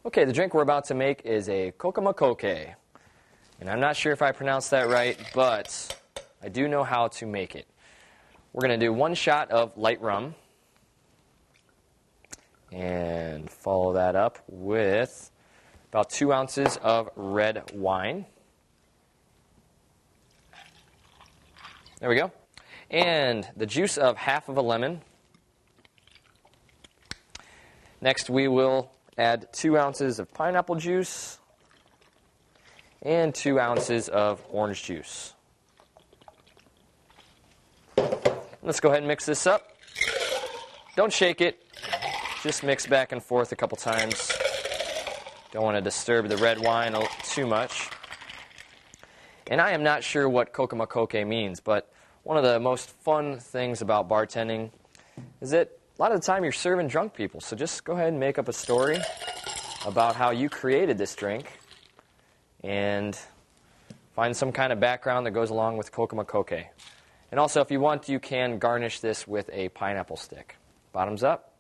Okay, the drink we're about to make is a Cocomacoque. And I'm not sure if I pronounced that right, but I do know how to make it. We're going to do 1 shot of light rum. And follow that up with about 2 ounces of red wine. There we go. And the juice of half of a lemon. Next we will add 2 ounces of pineapple juice and 2 ounces of orange juice. Let's go ahead and mix this up. Don't shake it. Just mix back and forth a couple times. Don't want to disturb the red wine too much. And I am not sure what Cocomacoque means, but one of the most fun things about bartending is that a lot of the time you're serving drunk people. So just go ahead and make up a story about how you created this drink and find some kind of background that goes along with Cocomacoque. And also, if you want, you can garnish this with a pineapple stick. Bottoms up.